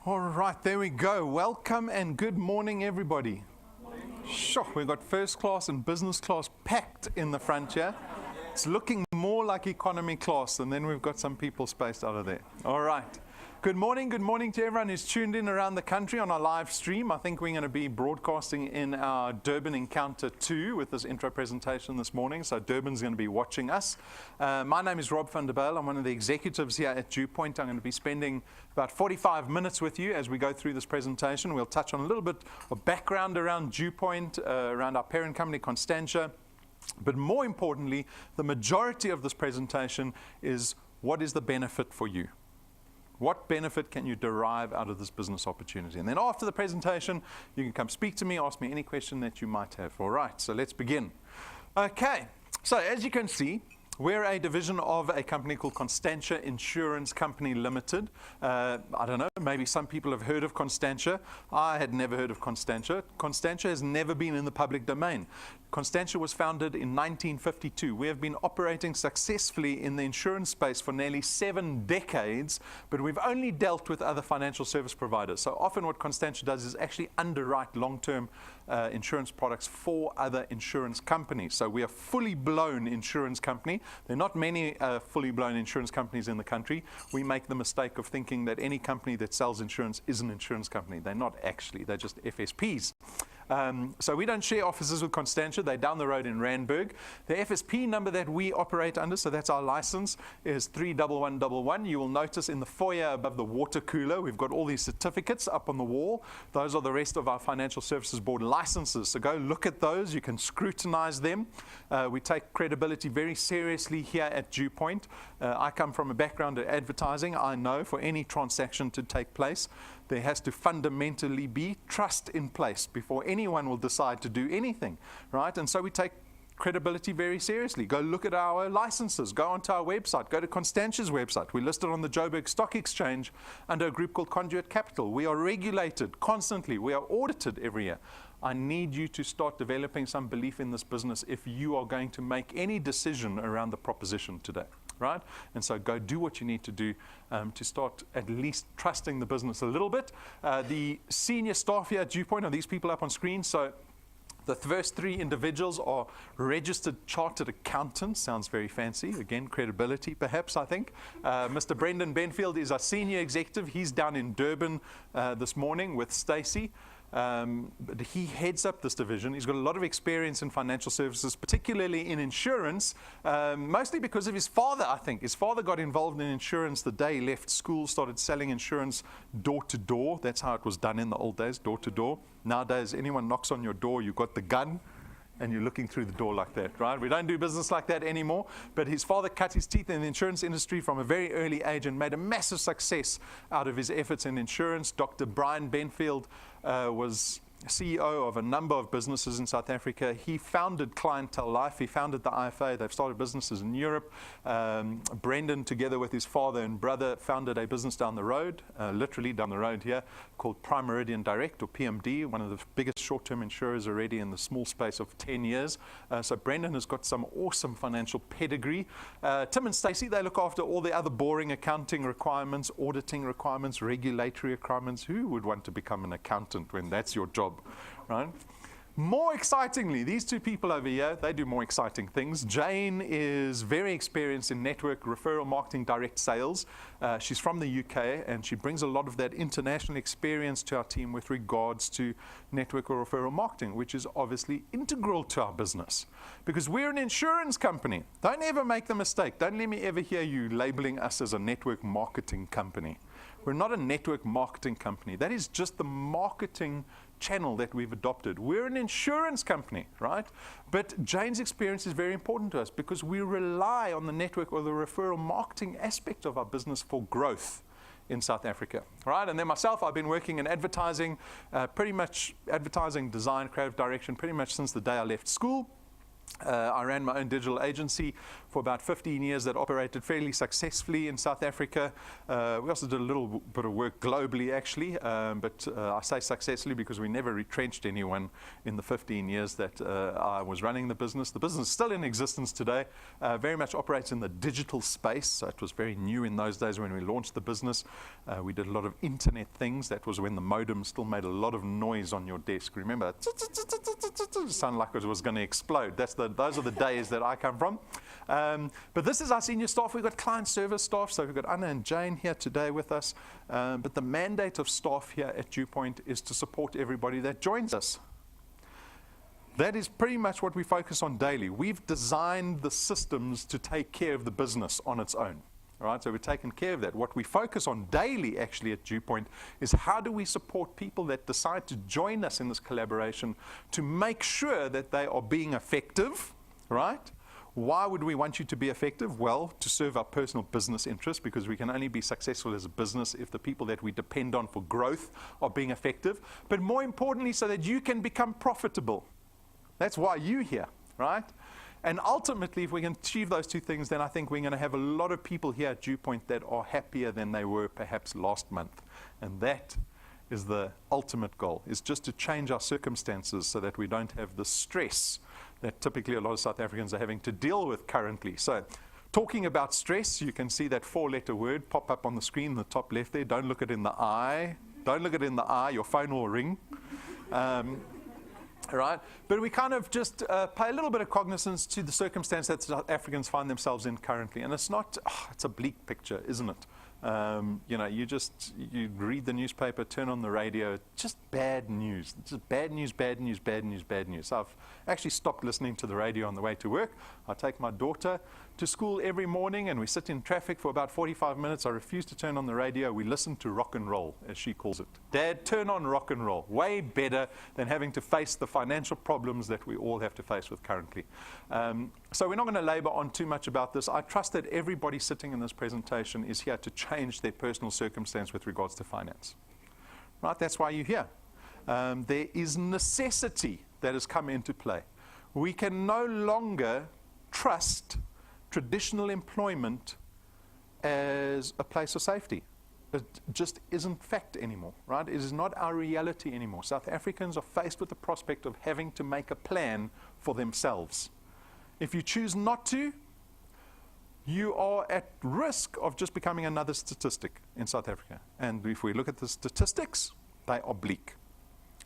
All right, there we go. Welcome and good morning, everybody. Sure, we've got first class and business class packed in the front here. It's looking more like economy class, and then we've got some people spaced out of there. All right. Good morning to everyone who's tuned in around the country on our live stream. I think we're going to be broadcasting in our Durban Encounter 2 with this intro presentation this morning, so Durban's going to be watching us. My name is Rob van der Bijl. I'm one of the executives here at DuePoint. I'm going to be spending about 45 minutes with you as we go through this presentation. We'll touch on a little bit of background around DuePoint, around our parent company, Constantia. But more importantly, the majority of this presentation is what is the benefit for you? What benefit can you derive out of this business opportunity? And then after the presentation, you can come speak to me, ask me any question that you might have. All right, so let's begin. Okay, so as you can see, we're a division of a company called Constantia Insurance Company Limited. I don't know, maybe some people have heard of Constantia. I had never heard of Constantia. Constantia has never been in the public domain. Constantia was founded in 1952. We have been operating successfully in the insurance space for nearly 7 decades, but we've only dealt with other financial service providers. So often what Constantia does is actually underwrite long-term insurance products for other insurance companies. So we are a fully blown insurance company. There are not many fully blown insurance companies in the country. We make the mistake of thinking that any company that sells insurance is an insurance company. They're not actually, they're just FSPs. So we don't share offices with Constantia. They're down the road in Randburg. The FSP number that we operate under, so that's our license, is 31111. You will notice in the foyer above the water cooler, we've got all these certificates up on the wall. Those are the rest of our Financial Services Board licenses. So go look at those. You can scrutinize them. We take credibility very seriously here at DuePoint. I come from a background of advertising. I know for any transaction to take place, there has to fundamentally be trust in place before anyone will decide to do anything, right? And so we take credibility very seriously. Go look at our licenses. Go onto our website. Go to Constantia's website. We're listed on the Joburg Stock Exchange under a group called Conduit Capital. We are regulated constantly. We are audited every year. I need you to start developing some belief in this business if you are going to make any decision around the proposition today. Right? And so go do what you need to do to start at least trusting the business a little bit. The senior staff here at DuePoint are these people up on screen. So the first 3 individuals are registered chartered accountants. Sounds very fancy. Again, credibility perhaps, I think. Mr. Brendan Benfield is our senior executive. He's down in Durban this morning with Stacey. But he heads up this division. He's got a lot of experience in financial services, particularly in insurance, mostly because of his father, I think. His father got involved in insurance the day he left school, started selling insurance door to door. That's how it was done in the old days, door to door. Nowadays, anyone knocks on your door, you've got the gun, and you're looking through the door like that, right? We don't do business like that anymore. But his father cut his teeth in the insurance industry from a very early age and made a massive success out of his efforts in insurance. Dr. Brian Benfield was CEO of a number of businesses in South Africa. He founded Clientele Life. He founded the IFA. They've started businesses in Europe. Brendan, together with his father and brother, founded a business down the road, literally down the road here, called Prime Meridian Direct, or PMD, one of the biggest short-term insurers already in the small space of 10 years. So Brendan has got some awesome financial pedigree. Tim and Stacey, they look after all the other boring accounting requirements, auditing requirements, regulatory requirements. Who would want to become an accountant when that's your job? Right? More excitingly, these 2 people over here, they do more exciting things. Jane is very experienced in network referral marketing, direct sales. She's from the UK, and she brings a lot of that international experience to our team with regards to network or referral marketing, which is obviously integral to our business because we're an insurance company. Don't ever make the mistake. Don't let me ever hear you labeling us as a network marketing company. We're not a network marketing company. That is just the marketing channel that we've adopted. We're an insurance company, right? But Jane's experience is very important to us because we rely on the network or the referral marketing aspect of our business for growth in South Africa, right? And then myself, I've been working in advertising, pretty much advertising, design, creative direction, pretty much since the day I left school. I ran my own digital agency for about 15 years that operated fairly successfully in South Africa. We also did a little bit of work globally, actually, but I say successfully because we never retrenched anyone in the 15 years that I was running the business. The business is still in existence today, very much operates in the digital space, so it was very new in those days when we launched the business. We did a lot of internet things. That was when the modem still made a lot of noise on your desk. Remember, it sounded like it was going to explode. Those are the days that I come from. But this is our senior staff. We've got client service staff, so we've got Anna and Jane here today with us. But the mandate of staff here at DuePoint is to support everybody that joins us. That is pretty much what we focus on daily. We've designed the systems to take care of the business on its own. All right, so we're taking care of that. What we focus on daily, actually, at DuePoint is how do we support people that decide to join us in this collaboration to make sure that they are being effective, right? Why would we want you to be effective? Well, to serve our personal business interests, because we can only be successful as a business if the people that we depend on for growth are being effective. But more importantly, so that you can become profitable. That's why you're here, right? And ultimately, if we can achieve those two things, then I think we're going to have a lot of people here at DuePoint that are happier than they were perhaps last month. And that is the ultimate goal, is just to change our circumstances so that we don't have the stress that typically a lot of South Africans are having to deal with currently. So talking about stress, you can see that 4-letter word pop up on the screen in the top left there. Don't look it in the eye. Don't look it in the eye. Your phone will ring. Right? But we kind of just pay a little bit of cognizance to the circumstance that South Africans find themselves in currently. And it's not, it's a bleak picture, isn't it? You know, you read the newspaper, turn on the radio, just bad news. Just bad news, bad news, bad news, bad news. So I've actually stopped listening to the radio on the way to work. I take my daughter to school every morning and we sit in traffic for about 45 minutes. I refuse to turn on the radio. We listen to rock and roll, as she calls it. Dad, turn on rock and roll. Way better than having to face the financial problems that we all have to face with currently. So we're not going to labor on too much about this. I trust that everybody sitting in this presentation is here to change their personal circumstance with regards to finance. Right? That's why you're here. There is necessity that has come into play. We can no longer trust traditional employment as a place of safety. It just isn't fact anymore, right? It is not our reality anymore. South Africans are faced with the prospect of having to make a plan for themselves. If you choose not to, you are at risk of just becoming another statistic in South Africa. And if we look at the statistics, they are bleak,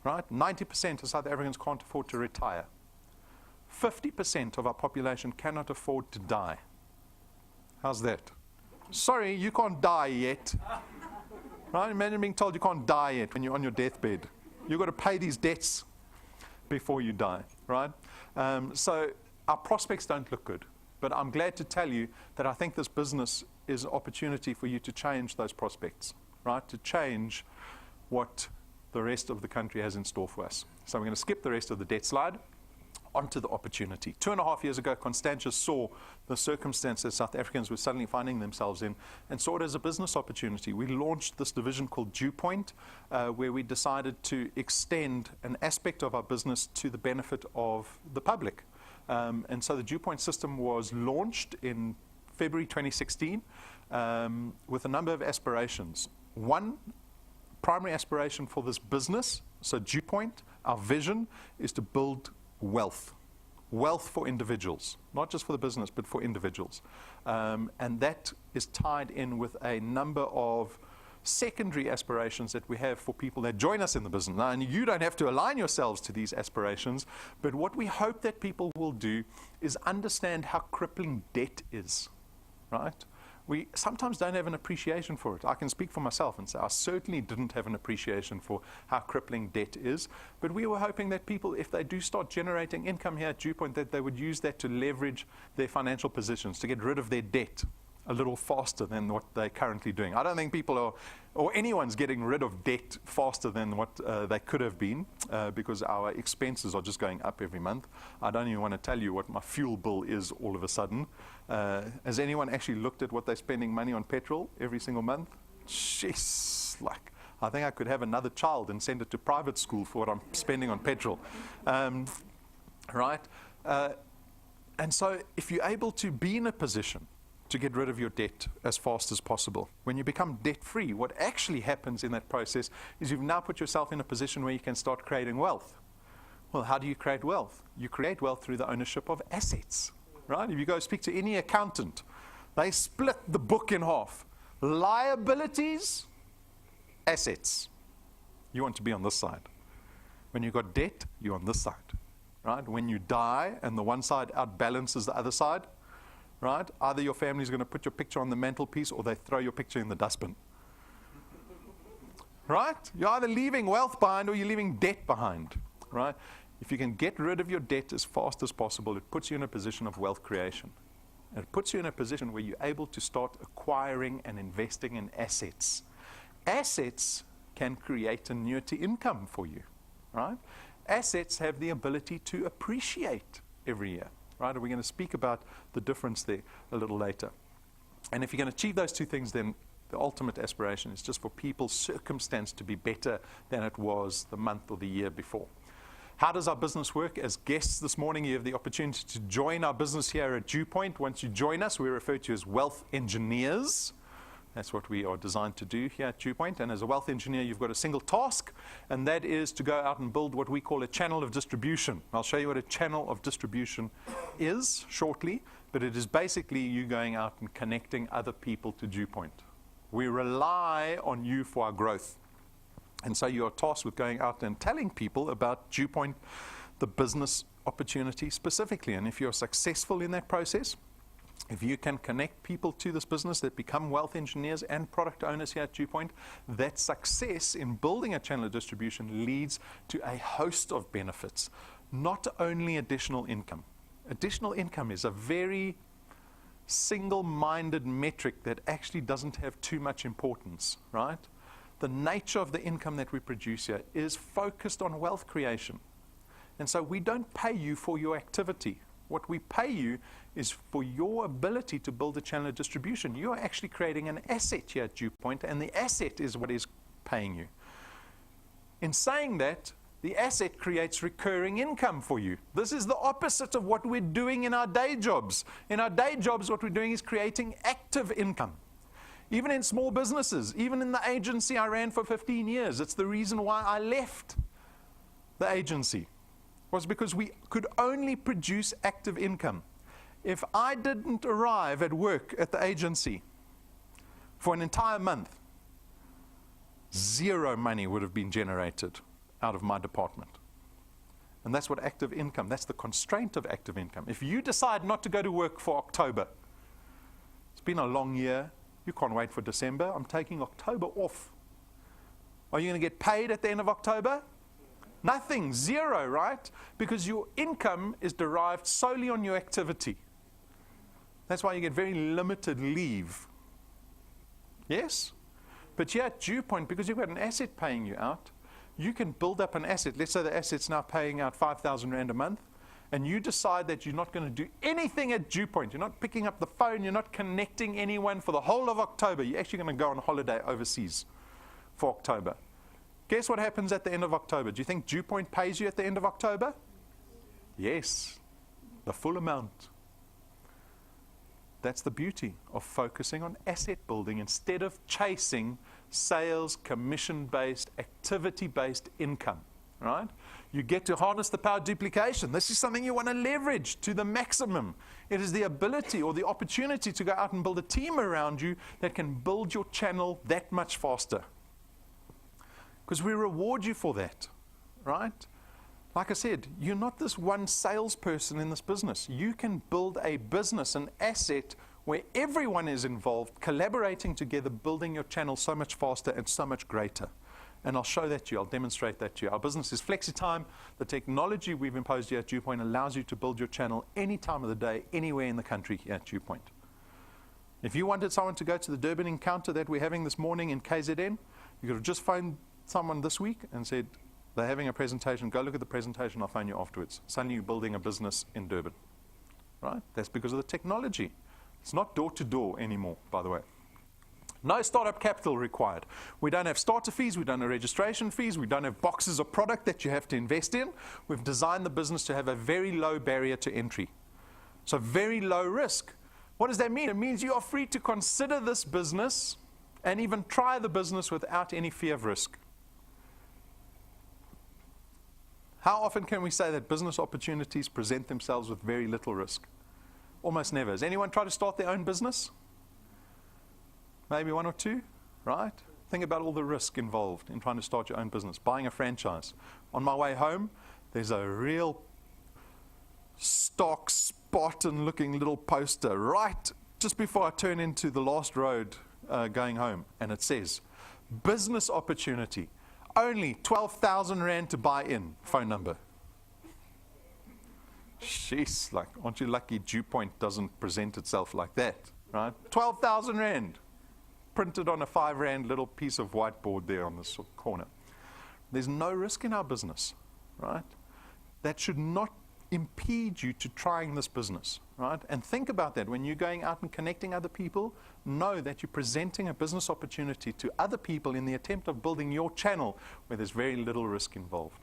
right? 90% of South Africans can't afford to retire. 50% of our population cannot afford to die. How's that? Sorry, you can't die yet. Right? Imagine being told you can't die yet when you're on your deathbed. You've got to pay these debts before you die, right? So our prospects don't look good. But I'm glad to tell you that I think this business is an opportunity for you to change those prospects, right? To change what the rest of the country has in store for us. So we're going to skip the rest of the debt slide. Onto the opportunity. 2.5 years ago, Constantia saw the circumstances South Africans were suddenly finding themselves in and saw it as a business opportunity. We launched this division called DuePoint, where we decided to extend an aspect of our business to the benefit of the public. And so the DuePoint system was launched in February 2016 with a number of aspirations. One primary aspiration for this business, so DuePoint, our vision is to build wealth for individuals, not just for the business, but for individuals. And that is tied in with a number of secondary aspirations that we have for people that join us in the business. Now, and you don't have to align yourselves to these aspirations, but what we hope that people will do is understand how crippling debt is, right? We sometimes don't have an appreciation for it. I can speak for myself and say I certainly didn't have an appreciation for how crippling debt is. But we were hoping that people, if they do start generating income here at DuePoint, that they would use that to leverage their financial positions, to get rid of their debt a little faster than what they're currently doing. I don't think people are, or anyone's getting rid of debt faster than what they could have been because our expenses are just going up every month. I don't even want to tell you what my fuel bill is all of a sudden. Has anyone actually looked at what they're spending money on petrol every single month? Jeez, like, I think I could have another child and send it to private school for what I'm spending on petrol. Right? And so if you're able to be in a position to get rid of your debt as fast as possible, when you become debt-free, what actually happens in that process is you've now put yourself in a position where you can start creating wealth. Well, how do you create wealth? You create wealth through the ownership of assets, right? If you go speak to any accountant, they split the book in half. Liabilities, assets. You want to be on this side. When you've got debt, you're on this side, right? When you die and the one side outbalances the other side, right? Either your family's going to put your picture on the mantelpiece or they throw your picture in the dustbin. Right? You're either leaving wealth behind or you're leaving debt behind, right? If you can get rid of your debt as fast as possible, it puts you in a position of wealth creation. And it puts you in a position where you're able to start acquiring and investing in assets. Assets can create annuity income for you, right? Assets have the ability to appreciate every year, right? And we're going to speak about the difference there a little later. And if you can achieve those two things, then the ultimate aspiration is just for people's circumstance to be better than it was the month or the year before. How does our business work? As guests this morning, you have the opportunity to join our business here at DuePoint. Once you join us, we refer to you as wealth engineers. That's what we are designed to do here at DuePoint. And as a wealth engineer, you've got a single task, and that is to go out and build what we call a channel of distribution. I'll show you what a channel of distribution is shortly, but it is basically you going out and connecting other people to DuePoint. We rely on you for our growth. And so you are tasked with going out and telling people about DuePoint, the business opportunity specifically. And if you're successful in that process, if you can connect people to this business that become wealth engineers and product owners here at DuePoint, that success in building a channel of distribution leads to a host of benefits, not only additional income. Additional income is a very single-minded metric that actually doesn't have too much importance, right? The nature of the income that we produce here is focused on wealth creation. And so we don't pay you for your activity. What we pay you is for your ability to build a channel of distribution. You are actually creating an asset here at DuePoint, and the asset is what is paying you. In saying that, the asset creates recurring income for you. This is the opposite of what we're doing in our day jobs. In our day jobs, what we're doing is creating active income. Even in small businesses, even in the agency I ran for 15 years, it's the reason why I left the agency, was because we could only produce active income. If I didn't arrive at work at the agency for an entire month, zero money would have been generated out of my department. And that's what active income, that's the constraint of active income. If you decide not to go to work for October, it's been a long year, you can't wait for December, I'm taking October off. Are you going to get paid at the end of October? Nothing, zero, right? Because your income is derived solely on your activity. That's why you get very limited leave. Yes? But here at DuePoint, because you've got an asset paying you out, you can build up an asset. Let's say the asset's now paying out 5,000 Rand a month, and you decide that you're not going to do anything at DuePoint. You're not picking up the phone, you're not connecting anyone for the whole of October. You're actually going to go on holiday overseas for October. Guess what happens at the end of October? Do you think DuePoint pays you at the end of October? Yes, the full amount. That's the beauty of focusing on asset building instead of chasing sales, commission-based, activity-based income, right? You get to harness the power of duplication. This is something you want to leverage to the maximum. It is the ability or the opportunity to go out and build a team around you that can build your channel that much faster. Because we reward you for that, right? Like I said, you're not this one salesperson in this business. You can build a business, an asset, where everyone is involved, collaborating together, building your channel so much faster and so much greater. And I'll show that to you. I'll demonstrate that to you. Our business is flexi-time. The technology we've imposed here at DuePoint allows you to build your channel any time of the day, anywhere in the country here at DuePoint. If you wanted someone to go to the Durban encounter that we're having this morning in KZN, you could have just phoned someone this week and said, they're having a presentation, go look at the presentation, I'll phone you afterwards. Suddenly you're building a business in Durban, right? That's because of the technology. It's not door-to-door anymore, by the way. No startup capital required. We don't have starter fees, we don't have registration fees, we don't have boxes of product that you have to invest in. We've designed the business to have a very low barrier to entry. So very low risk. What does that mean? It means you are free to consider this business and even try the business without any fear of risk. How often can we say that business opportunities present themselves with very little risk? Almost never. Has anyone tried to start their own business? Maybe one or two, right? Think about all the risk involved in trying to start your own business. Buying a franchise. On my way home, there's a real stark, Spartan-looking little poster right just before I turn into the last road going home. And it says, business opportunity. Only 12,000 Rand to buy in. Phone number. Sheesh, like, aren't you lucky DuePoint doesn't present itself like that, right? 12,000 Rand. Printed on a 5 Rand little piece of whiteboard there on this corner. There's no risk in our business, right? That should not impede you to trying this business, right? And think about that. When you're going out and connecting other people, know that you're presenting a business opportunity to other people in the attempt of building your channel where there's very little risk involved.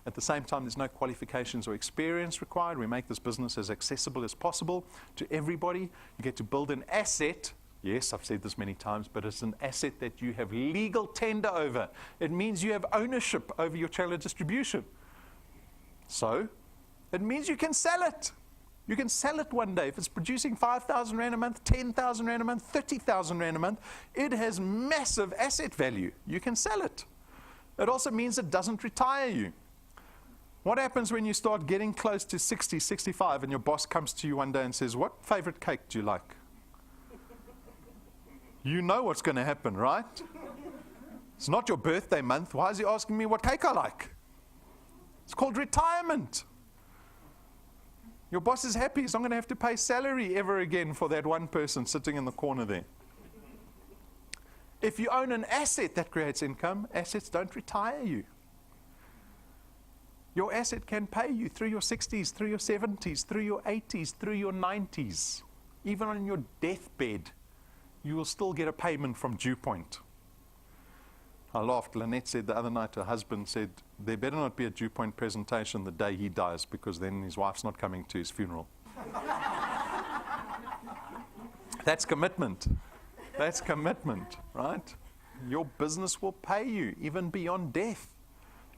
At the same time, there's no qualifications or experience required. We make this business as accessible as possible to everybody. You get to build an asset. Yes, I've said this many times, but it's an asset that you have legal tender over. It means you have ownership over your channel of distribution. So, it means you can sell it. You can sell it one day. If it's producing 5,000 Rand a month, 10,000 Rand a month, 30,000 Rand a month, it has massive asset value. You can sell it. It also means it doesn't retire you. What happens when you start getting close to 60, 65, and your boss comes to you one day and says, what favorite cake do you like? You know what's going to happen, right? It's not your birthday month. Why is he asking me what cake I like? It's called retirement. Your boss is happy. He's not going to have to pay salary ever again for that one person sitting in the corner there. If you own an asset that creates income, assets don't retire you. Your asset can pay you through your 60s, through your 70s, through your 80s, through your 90s. Even on your deathbed, you will still get a payment from DuePoint. I laughed. Lynette said the other night, her husband said, there better not be a DuePoint presentation the day he dies, because then his wife's not coming to his funeral. That's commitment. That's commitment, right? Your business will pay you even beyond death.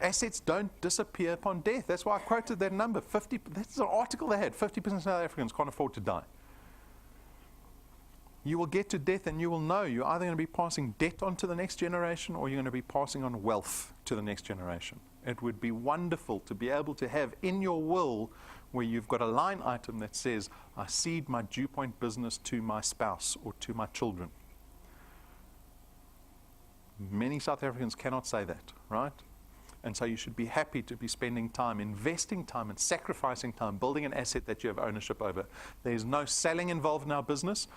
Assets don't disappear upon death. That's why I quoted that number. That's an article they had. 50% of South Africans can't afford to die. You will get to death and you will know you're either going to be passing debt on to the next generation or you're going to be passing on wealth to the next generation. It would be wonderful to be able to have in your will where you've got a line item that says, I cede my DuePoint business to my spouse or to my children. Many South Africans cannot say that, right? And so you should be happy to be spending time, investing time and sacrificing time, building an asset that you have ownership over. There is no selling involved in our business.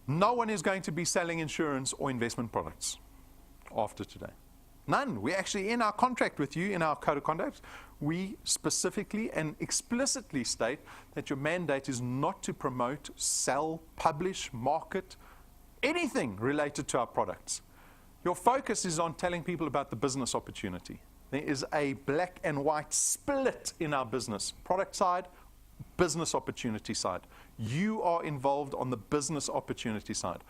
No one is going to be selling insurance or investment products after today. None. We actually, in our contract with you, in our code of conduct, we specifically and explicitly state that your mandate is not to promote, sell, publish, market, anything related to our products. Your focus is on telling people about the business opportunity. There is a black and white split in our business. Product side, business opportunity side. You are involved on the business opportunity side.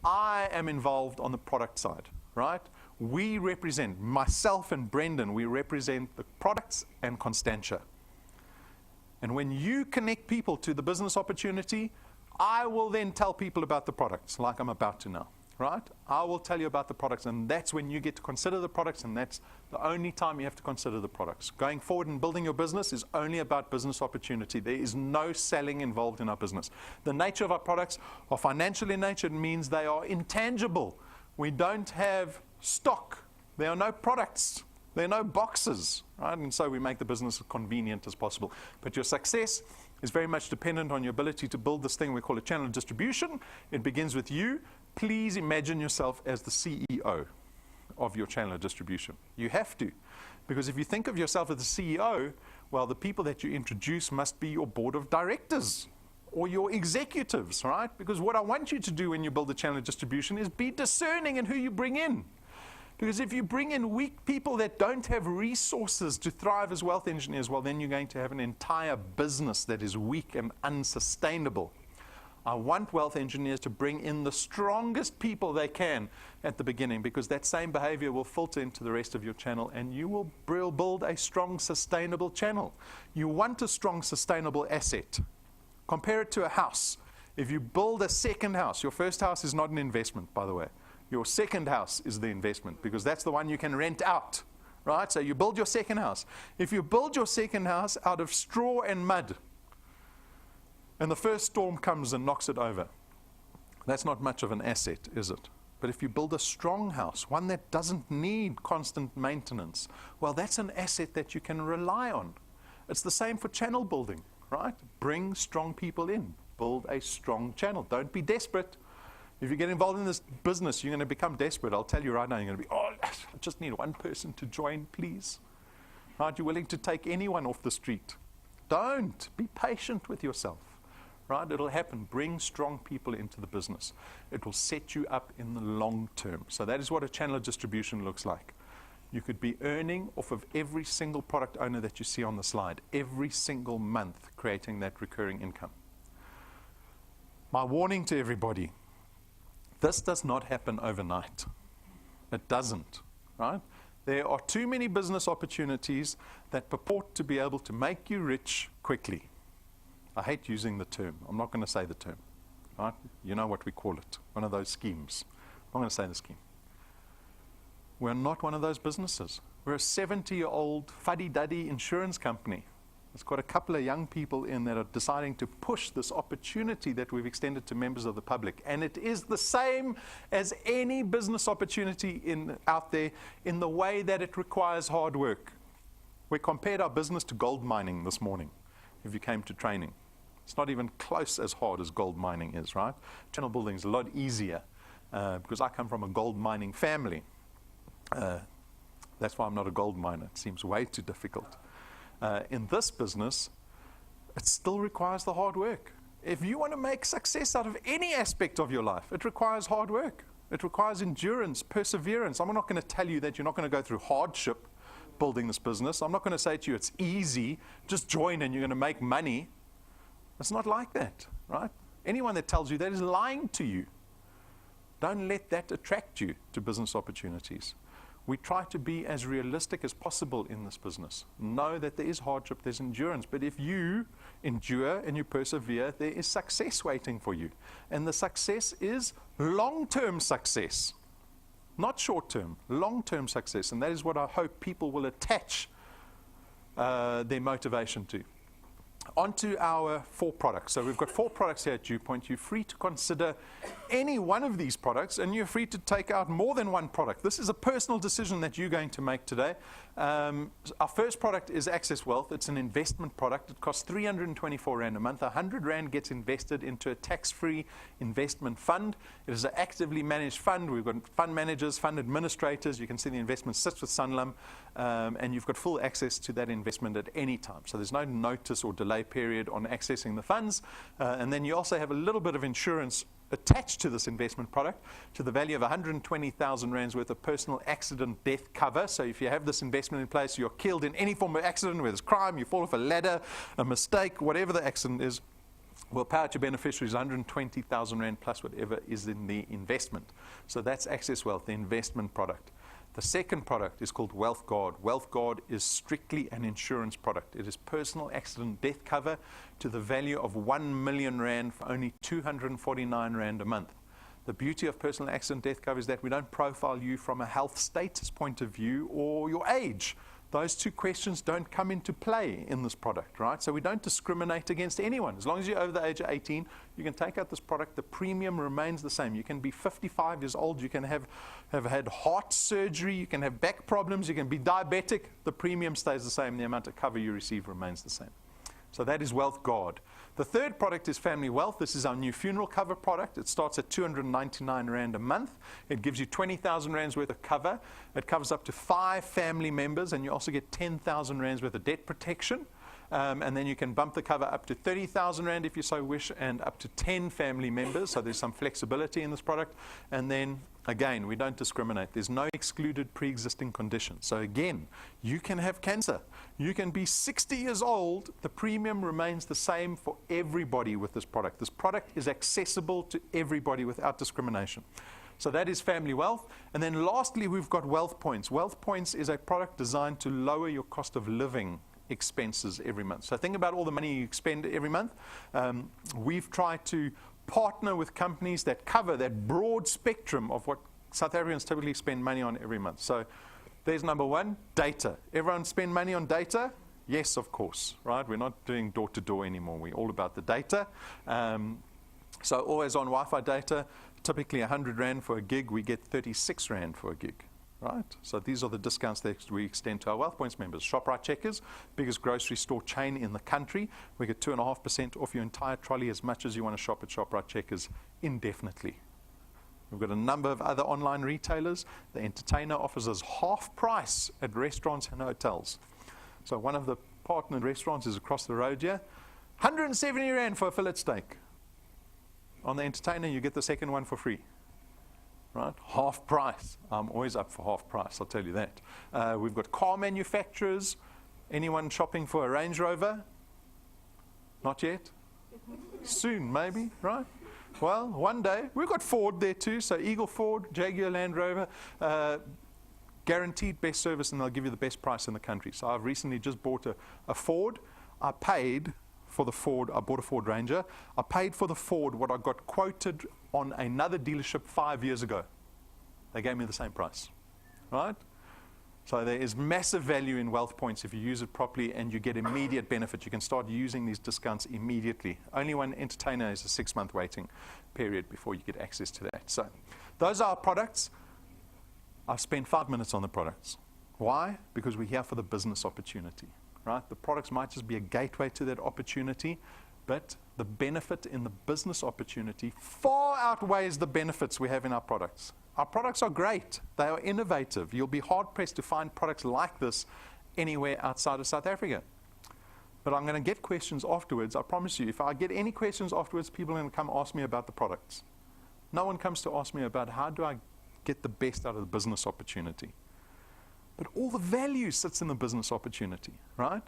I am involved on the product side, right? We represent, myself and Brendan, we represent the products and Constantia. And when you connect people to the business opportunity, I will then tell people about the products, like I'm about to now. Right? I will tell you about the products, and that's when you get to consider the products, and that's the only time you have to consider the products. Going forward and building your business is only about business opportunity. There is no selling involved in our business. The nature of our products are financial in nature. It means they are intangible. We don't have stock. There are no products. There are no boxes. Right? And so we make the business as convenient as possible. But your success is very much dependent on your ability to build this thing we call a channel of distribution. It begins with you. Please imagine yourself as the CEO of your channel of distribution. You have to. Because if you think of yourself as the CEO, well, the people that you introduce must be your board of directors or your executives, right? Because what I want you to do when you build a channel of distribution is be discerning in who you bring in. Because if you bring in weak people that don't have resources to thrive as wealth engineers, well, then you're going to have an entire business that is weak and unsustainable. I want wealth engineers to bring in the strongest people they can at the beginning, because that same behavior will filter into the rest of your channel, and you will build a strong, sustainable channel. You want a strong, sustainable asset. Compare it to a house. If you build a second house, your first house is not an investment, by the way. Your second house is the investment, because that's the one you can rent out, right? So you build your second house. If you build your second house out of straw and mud, and the first storm comes and knocks it over, that's not much of an asset, is it? But if you build a strong house, one that doesn't need constant maintenance, well, that's an asset that you can rely on. It's the same for channel building, right? Bring strong people in. Build a strong channel. Don't be desperate. If you get involved in this business, you're going to become desperate. I'll tell you right now, you're going to be, oh, I just need one person to join, please. Right? You're willing to take anyone off the street. Don't. Be patient with yourself. Right? It'll happen. Bring strong people into the business. It will set you up in the long term. So that is what a channel of distribution looks like. You could be earning off of every single product owner that you see on the slide, every single month, creating that recurring income. My warning to everybody, this does not happen overnight. It doesn't, right? There are too many business opportunities that purport to be able to make you rich quickly. I hate using the term. I'm not going to say the term, right? You know what we call it, one of those schemes. I'm going to say the scheme. We're not one of those businesses. We're a 70-year-old fuddy-duddy insurance company. It's got a couple of young people in that are deciding to push this opportunity that we've extended to members of the public. And it is the same as any business opportunity out there in the way that it requires hard work. We compared our business to gold mining this morning, if you came to training. It's not even close as hard as gold mining is, right? Channel building is a lot easier because I come from a gold mining family. That's why I'm not a gold miner. It seems way too difficult. In this business, it still requires the hard work. If you want to make success out of any aspect of your life, it requires hard work. It requires endurance, perseverance. I'm not going to tell you that you're not going to go through hardship building this business. I'm not going to say to you it's easy, just join and you're going to make money. It's not like that, right? Anyone that tells you that is lying to you. Don't let that attract you to business opportunities. We try to be as realistic as possible in this business. Know that there is hardship, there's endurance, but if you endure and you persevere, there is success waiting for you. And the success is long-term success, not short-term, long-term success. And that is what I hope people will attach their motivation to. On to our 4 products. So we've got 4 products here at DuePoint. You're free to consider any one of these products, and you're free to take out more than one product. This is a personal decision that you're going to make today. Our first product is Access Wealth. It's an investment product. It costs 324 Rand a month. 100 Rand gets invested into a tax-free investment fund. It is an actively managed fund. We've got fund managers, fund administrators. You can see the investment sits with Sanlam, and you've got full access to that investment at any time. So there's no notice or delay period on accessing the funds. And then you also have a little bit of insurance attached to this investment product to the value of 120,000 Rands worth of personal accident death cover. So if you have this investment in place, you're killed in any form of accident, whether it's crime, you fall off a ladder, a mistake, whatever the accident is, will pay out your beneficiaries 120,000 Rand plus whatever is in the investment. So that's Access Wealth, the investment product. The second product is called Wealth Guard. Wealth Guard is strictly an insurance product. It is personal accident death cover to the value of 1 million Rand for only 249 Rand a month. The beauty of personal accident death cover is that we don't profile you from a health status point of view or your age. Those 2 questions don't come into play in this product, right? So we don't discriminate against anyone. As long as you're over the age of 18, you can take out this product. The premium remains the same. You can be 55 years old. You can have had heart surgery. You can have back problems. You can be diabetic. The premium stays the same. The amount of cover you receive remains the same. So that is Wealth Guard. The third product is Family Wealth. This is our new funeral cover product. It starts at 299 Rand a month. It gives you 20,000 Rands worth of cover. It covers up to 5 family members, and you also get 10,000 Rands worth of debt protection. And then you can bump the cover up to 30,000 Rand if you so wish, and up to 10 family members. So there's some flexibility in this product. And then, again, we don't discriminate. There's no excluded pre-existing conditions. So again, you can have cancer. You can be 60 years old. The premium remains the same for everybody with this product. This product is accessible to everybody without discrimination. So that is family wealth. And then lastly, we've got Wealth Points. Wealth Points is a product designed to lower your cost of living expenses every month. So think about all the money you spend every month. We've tried to partner with companies that cover that broad spectrum of what South Africans typically spend money on every month. So there's number one, data. Everyone spend money on data? Yes, of course, right? We're not doing door-to-door anymore. We're all about the data. So always on Wi-Fi data, typically 100 Rand for a gig, we get 36 Rand for a gig, right? So these are the discounts that we extend to our Wealth Points members. Shoprite Checkers, biggest grocery store chain in the country. We get 2.5% off your entire trolley as much as you want to shop at Shoprite Checkers indefinitely. We've got a number of other online retailers. The Entertainer offers us half price at restaurants and hotels. So one of the partnered restaurants is across the road here. 170 Rand for a fillet steak. On the Entertainer, you get the second one for free, right? Half price. I'm always up for half price, I'll tell you that. We've got car manufacturers. Anyone shopping for a Range Rover? Not yet? Soon, maybe, right? Well, one day. We've got Ford there too, so Eagle Ford, Jaguar Land Rover, guaranteed best service, and they'll give you the best price in the country. So I've recently just bought a Ford. I paid for the Ford, I bought a Ford Ranger. I paid for the Ford what I got quoted on another dealership 5 years ago. They gave me the same price, right? So there is massive value in Wealth Points if you use it properly and you get immediate benefit. You can start using these discounts immediately. Only one Entertainer is a 6-month waiting period before you get access to that. So those are our products. I've spent 5 minutes on the products. Why? Because we're here for the business opportunity. Right? The products might just be a gateway to that opportunity, but the benefit in the business opportunity far outweighs the benefits we have in our products. Our products are great. They are innovative. You'll be hard-pressed to find products like this anywhere outside of South Africa. But I'm going to get questions afterwards. I promise you, if I get any questions afterwards, people are going to come ask me about the products. No one comes to ask me about how do I get the best out of the business opportunity. But all the value sits in the business opportunity, right?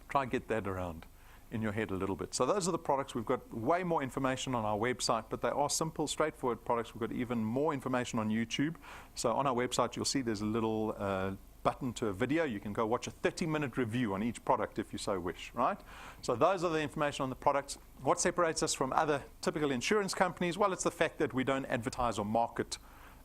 Try and get that around in your head a little bit. So those are the products. We've got way more information on our website, but they are simple, straightforward products. We've got even more information on YouTube. So on our website, you'll see there's a little button to a video. You can go watch a 30-minute review on each product if you so wish, right? So those are the information on the products. What separates us from other typical insurance companies? Well, it's the fact that we don't advertise or market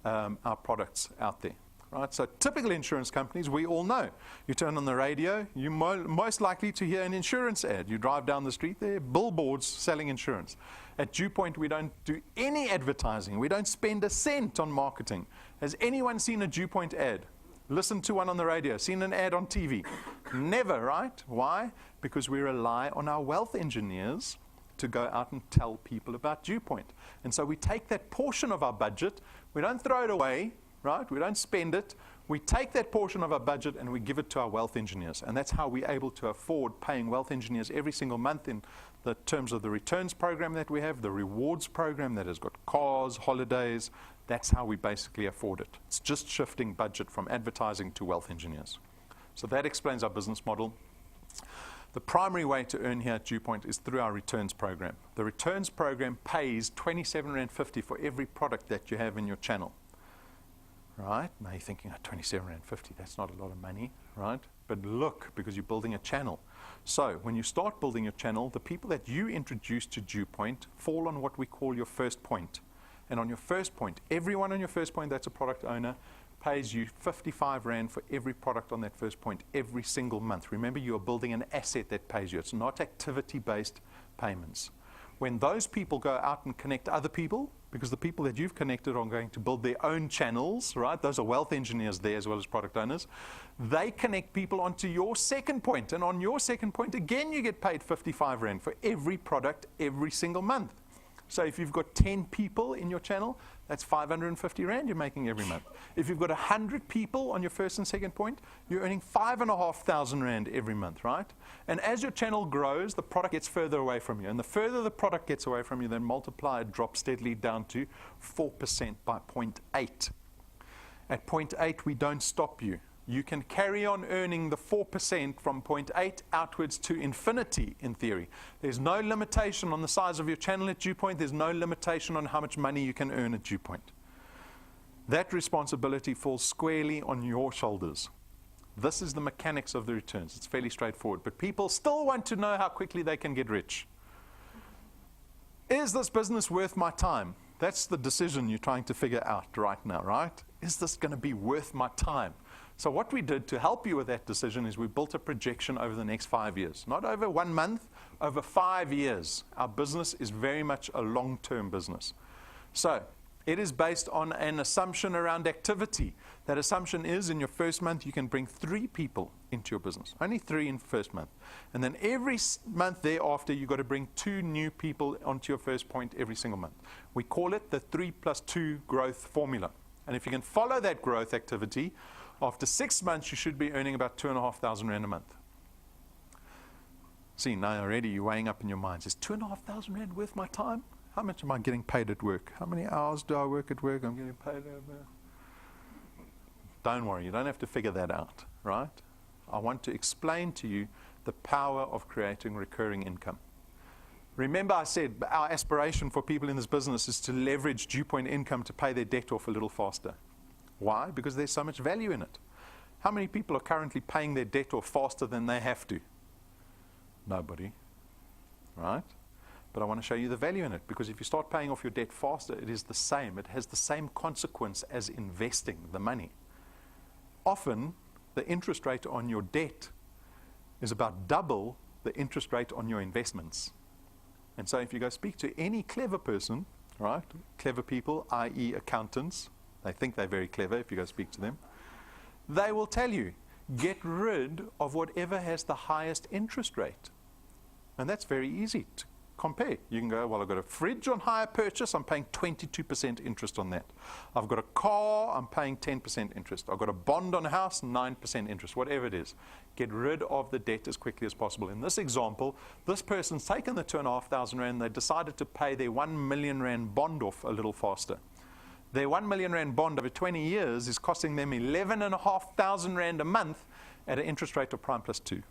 our products out there. Right? So typical insurance companies, we all know. You turn on the radio, you're most likely to hear an insurance ad. You drive down the street, there are billboards selling insurance. At DuePoint, we don't do any advertising. We don't spend a cent on marketing. Has anyone seen a DuePoint ad? Listened to one on the radio? Seen an ad on TV? Never, right? Why? Because we rely on our wealth engineers to go out and tell people about DuePoint. And so we take that portion of our budget, we don't throw it away, right? We don't spend it. We take that portion of our budget and we give it to our wealth engineers. And that's how we're able to afford paying wealth engineers every single month in the terms of the returns program that we have, the rewards program that has got cars, holidays. That's how we basically afford it. It's just shifting budget from advertising to wealth engineers. So that explains our business model. The primary way to earn here at DuePoint is through our returns program. The returns program pays 27.50 Rand for every product that you have in your channel. Right? Now you're thinking, 27.50 Rand, that's not a lot of money, right? But look, because you're building a channel. So when you start building your channel, the people that you introduce to DuePoint fall on what we call your first point. And on your first point, everyone on your first point that's a product owner pays you 55 Rand for every product on that first point every single month. Remember, you are building an asset that pays you. It's not activity-based payments. When those people go out and connect other people, because the people that you've connected are going to build their own channels, right? Those are wealth engineers there as well as product owners. They connect people onto your second point. And on your second point, again, you get paid 55 Rand for every product every single month. So if you've got 10 people in your channel, That's 550 Rand you're making every month. If you've got 100 people on your first and second point, you're earning 5,500 Rand every month, right? And as your channel grows, the product gets further away from you. And the further the product gets away from you, then multiplier drops steadily down to 4% by 0.8. At 0.8, we don't stop you. You can carry on earning the 4% from 0.8 outwards to infinity, in theory. There's no limitation on the size of your channel at DuePoint. There's no limitation on how much money you can earn at DuePoint. That responsibility falls squarely on your shoulders. This is the mechanics of the returns. It's fairly straightforward. But people still want to know how quickly they can get rich. Is this business worth my time? That's the decision you're trying to figure out right now, right? Is this going to be worth my time? So what we did to help you with that decision is we built a projection over the next 5 years. Not over 1 month, over 5 years. Our business is very much a long-term business. So it is based on an assumption around activity. That assumption is in your first month, you can bring 3 people into your business. Only 3 in the first month. And then every month thereafter, you've got to bring 2 new people onto your first point every single month. We call it the 3+2 growth formula. And if you can follow that growth activity, after 6 months, you should be earning about 2,500 Rand a month. See, now already you're weighing up in your minds. Is 2,500 Rand worth my time? How much am I getting paid at work? How many hours do I work at work? I'm getting paid over. Don't worry, you don't have to figure that out, right? I want to explain to you the power of creating recurring income. Remember I said our aspiration for people in this business is to leverage DuePoint income to pay their debt off a little faster. Why? Because there's so much value in it. How many people are currently paying their debt off faster than they have to? Nobody, right? But I want to show you the value in it, because if you start paying off your debt faster, it is the same. It has the same consequence as investing the money. Often, the interest rate on your debt is about double the interest rate on your investments. And so if you go speak to any clever person, right, clever people, i.e. accountants, they think they're very clever if you go speak to them, they will tell you, get rid of whatever has the highest interest rate. And that's very easy to compare. You can go, well, I've got a fridge on hire purchase, I'm paying 22% interest on that. I've got a car, I'm paying 10% interest. I've got a bond on a house, 9% interest, whatever it is. Get rid of the debt as quickly as possible. In this example, this person's taken the 2,500 Rand, they decided to pay their 1 million Rand bond off a little faster. Their 1 million Rand bond over 20 years is costing them 11,500 Rand a month at an interest rate of prime +2.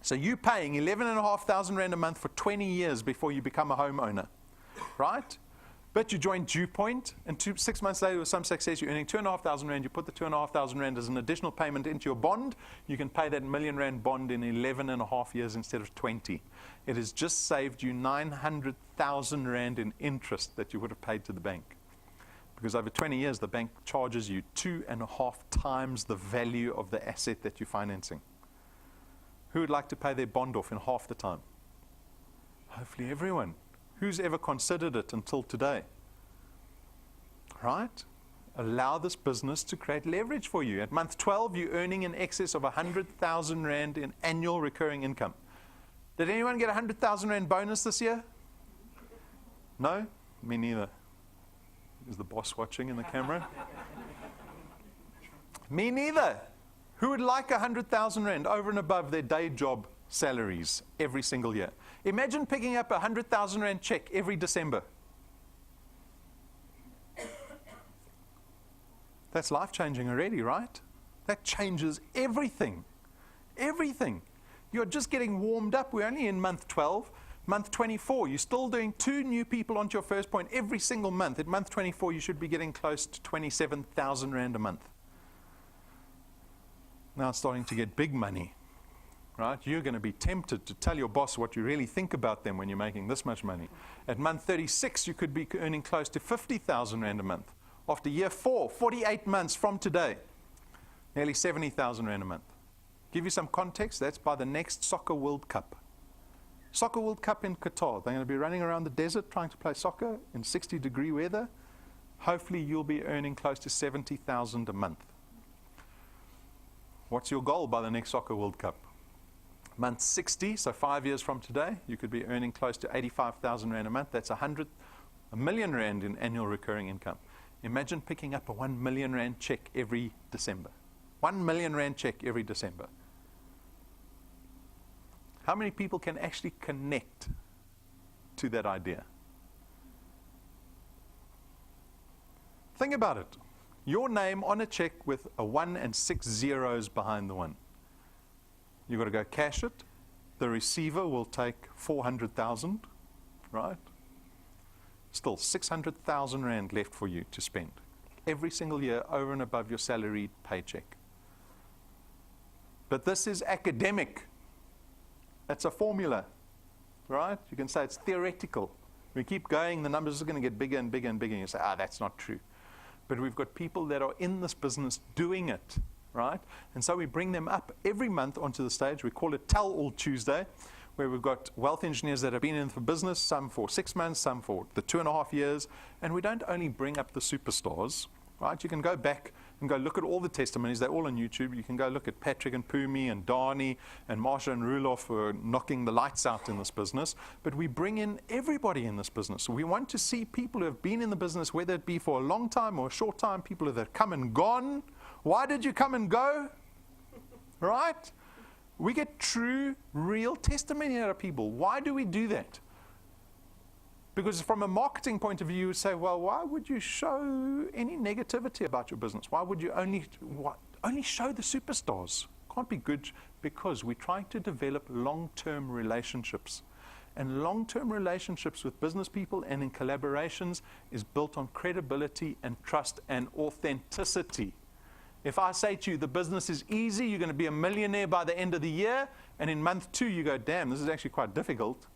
So you're paying 11,500 Rand a month for 20 years before you become a homeowner, right? But you join DuePoint, and 6 months later with some success, you're earning 2,500 Rand. You put the 2,500 Rand as an additional payment into your bond. You can pay that 1 million Rand bond in 11.5 years instead of 20. It has just saved you 900,000 Rand in interest that you would have paid to the bank. Because over 20 years, the bank charges you 2.5 times the value of the asset that you're financing. Who would like to pay their bond off in half the time? Hopefully everyone. Who's ever considered it until today? Right? Allow this business to create leverage for you. At month 12, you're earning in excess of 100,000 Rand in annual recurring income. Did anyone get a 100,000 Rand bonus this year? No? Me neither. Is the boss watching in the camera? Me neither. Who would like 100,000 Rand over and above their day job salaries every single year? Imagine picking up a 100,000 Rand check every December. That's life-changing already, right? That changes everything. Everything. You're just getting warmed up. We're only in month 12. Month 24, you're still doing 2 new people onto your first point every single month. At month 24, you should be getting close to 27,000 Rand a month. Now it's starting to get big money, right? You're going to be tempted to tell your boss what you really think about them when you're making this much money. At month 36, you could be earning close to 50,000 Rand a month. After year 4, 48 months from today, nearly 70,000 Rand a month. Give you some context, that's by the next Soccer World Cup. Soccer World Cup in Qatar. They're going to be running around the desert trying to play soccer in 60-degree weather. Hopefully you'll be earning close to 70,000 a month. What's your goal by the next Soccer World Cup? Month 60, so 5 years from today, you could be earning close to 85,000 Rand a month. That's 1 million rand in annual recurring income. Imagine picking up a 1 million rand check every December. 1 million rand check every December. How many people can actually connect to that idea? Think about it. Your name on a check with a 1 and 6 zeros behind the 1. You've got to go cash it. The receiver will take 400,000, right? Still 600,000 rand left for you to spend every single year over and above your salaried paycheck. But this is academic. It's a formula, right? You can say it's theoretical. We keep going, the numbers are going to get bigger and bigger and bigger. And you say, that's not true. But we've got people that are in this business doing it, right? And so we bring them up every month onto the stage. We call it Tell All Tuesday, where we've got wealth engineers that have been in for business, some for 6 months, some for the 2.5 years. And we don't only bring up the superstars, right? You can go back and go look at all the testimonies. They're all on YouTube. You can go look at Patrick and Pumi and Dani and Marsha and Rulof who are knocking the lights out in this business. But we bring in everybody in this business. So we want to see people who have been in the business, whether it be for a long time or a short time, people that have come and gone. Why did you come and go? Right? We get true, real testimony out of people. Why do we do that? Because from a marketing point of view, you would say, well, why would you show any negativity about your business? Why would you only show the superstars? Can't be good, because we're trying to develop long-term relationships. And long-term relationships with business people and in collaborations is built on credibility and trust and authenticity. If I say to you, the business is easy, you're going to be a millionaire by the end of the year, and in month 2 you go, damn, this is actually quite difficult,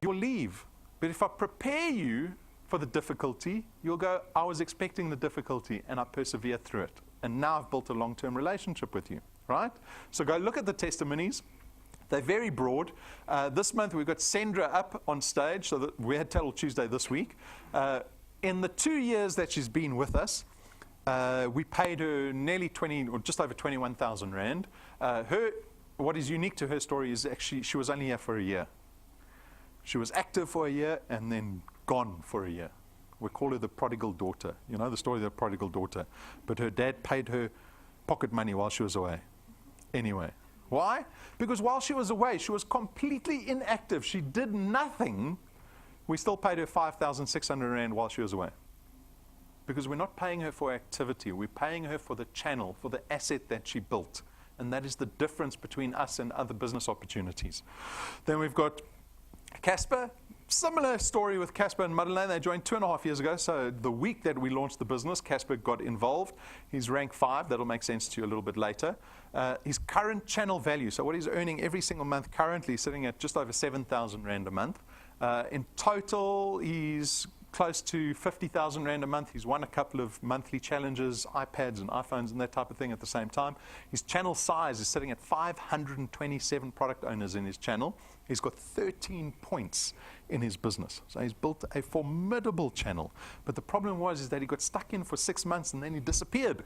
you'll leave. But if I prepare you for the difficulty, you'll go, I was expecting the difficulty and I persevered through it. And now I've built a long-term relationship with you, right? So go look at the testimonies. They're very broad. This month we've got Sandra up on stage, so that we had Tell Tuesday this week. In the 2 years that she's been with us, we paid her nearly 20 or just over 21,000 rand. What is unique to her story is actually she was only here for a year. She was active for a year and then gone for a year. We call her the prodigal daughter. You know the story of the prodigal daughter. But her dad paid her pocket money while she was away. Anyway. Why? Because while she was away, she was completely inactive. She did nothing. We still paid her 5,600 rand while she was away. Because we're not paying her for activity. We're paying her for the channel, for the asset that she built. And that is the difference between us and other business opportunities. Then we've got Casper. Similar story with Casper and Madeleine. They joined 2.5 years ago. So the week that we launched the business, Casper got involved. He's rank 5. That'll make sense to you a little bit later. His current channel value, so what he's earning every single month currently, sitting at just over 7,000 rand a month. In total, he's close to 50,000 rand a month. He's won a couple of monthly challenges, iPads and iPhones and that type of thing at the same time. His channel size is sitting at 527 product owners in his channel. He's got 13 points in his business. So he's built a formidable channel. But the problem is that he got stuck in for 6 months and then he disappeared.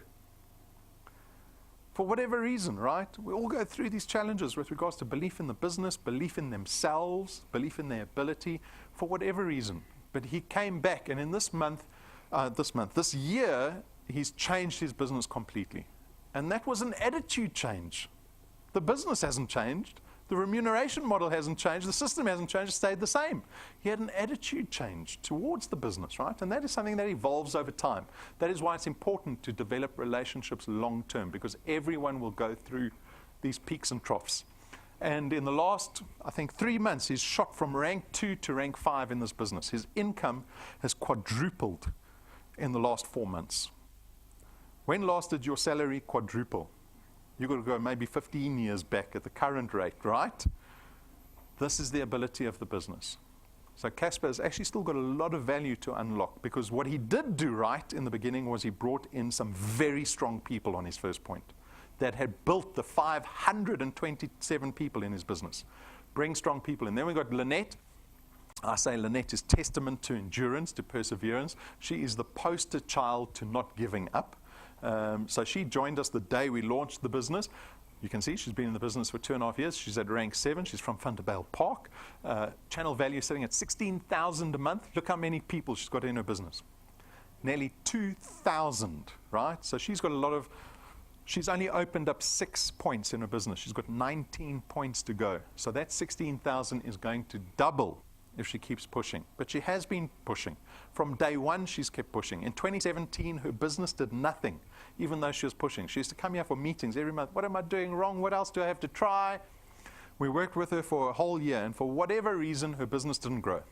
For whatever reason, right? We all go through these challenges with regards to belief in the business, belief in themselves, belief in their ability, for whatever reason. But he came back, and in this year, he's changed his business completely. And that was an attitude change. The business hasn't changed. The remuneration model hasn't changed. The system hasn't changed. It stayed the same. He had an attitude change towards the business, right? And that is something that evolves over time. That is why it's important to develop relationships long term, because everyone will go through these peaks and troughs. And in the last, I think, 3 months, he's shot from rank 2 to rank 5 in this business. His income has quadrupled in the last 4 months. When last did your salary quadruple? You've got to go maybe 15 years back at the current rate, right? This is the ability of the business. So Casper has actually still got a lot of value to unlock, because what he did do right in the beginning was he brought in some very strong people on his first point that had built the 527 people in his business. Bring strong people in. Then we got Lynette. I say Lynette is testament to endurance, to perseverance. She is the poster child to not giving up. So she joined us the day we launched the business. You can see she's been in the business for 2.5 years. She's at rank 7. She's from Thunderbale Park. Channel value sitting at 16,000 a month. Look how many people she's got in her business. Nearly 2,000, right? So she's got a lot of, she's only opened up 6 points in her business. She's got 19 points to go. So that 16,000 is going to double if she keeps pushing. But she has been pushing. From day one, she's kept pushing. In 2017, her business did nothing, even though she was pushing. She used to come here for meetings every month. What am I doing wrong? What else do I have to try? We worked with her for a whole year, and for whatever reason, her business didn't grow.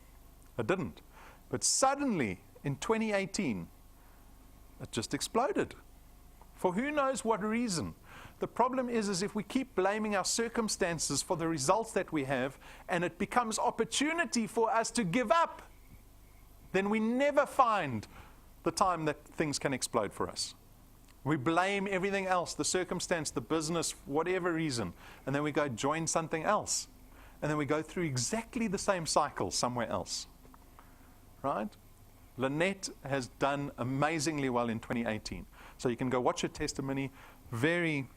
It didn't. But suddenly, in 2018, it just exploded. For who knows what reason. The problem is if we keep blaming our circumstances for the results that we have, and it becomes opportunity for us to give up, then we never find the time that things can explode for us. We blame everything else, the circumstance, the business, whatever reason, and then we go join something else. And then we go through exactly the same cycle somewhere else. Right? Lynette has done amazingly well in 2018. So you can go watch her testimony. Very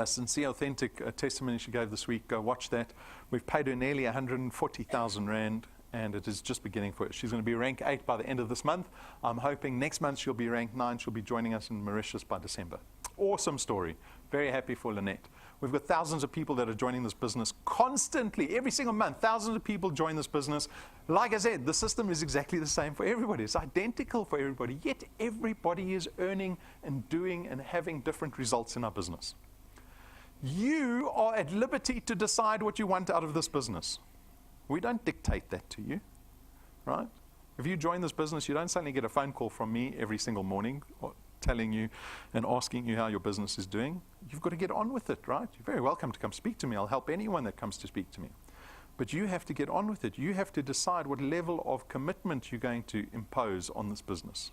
sincere, authentic testimony she gave this week. Go watch that. We've paid her nearly 140,000 Rand, and it is just beginning for her. She's going to be rank 8 by the end of this month. I'm hoping next month she'll be rank 9. She'll be joining us in Mauritius by December. Awesome story. Very happy for Lynette. We've got thousands of people that are joining this business constantly. Every single month, thousands of people join this business. Like I said, the system is exactly the same for everybody. It's identical for everybody, yet everybody is earning and doing and having different results in our business. You are at liberty to decide what you want out of this business. We don't dictate that to you, right? If you join this business, you don't suddenly get a phone call from me every single morning telling you and asking you how your business is doing. You've got to get on with it, right? You're very welcome to come speak to me. I'll help anyone that comes to speak to me. But you have to get on with it. You have to decide what level of commitment you're going to impose on this business.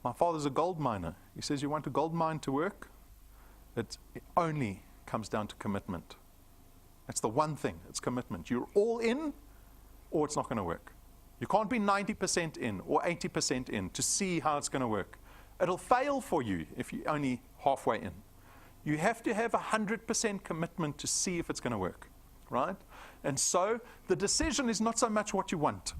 My father's a gold miner. He says, you want a gold mine to work? It only comes down to commitment. That's the one thing. It's commitment. You're all in, or it's not going to work. You can't be 90% in or 80% in to see how it's going to work. It'll fail for you if you're only halfway in. You have to have 100% commitment to see if it's going to work, right? And so the decision is not so much what you want.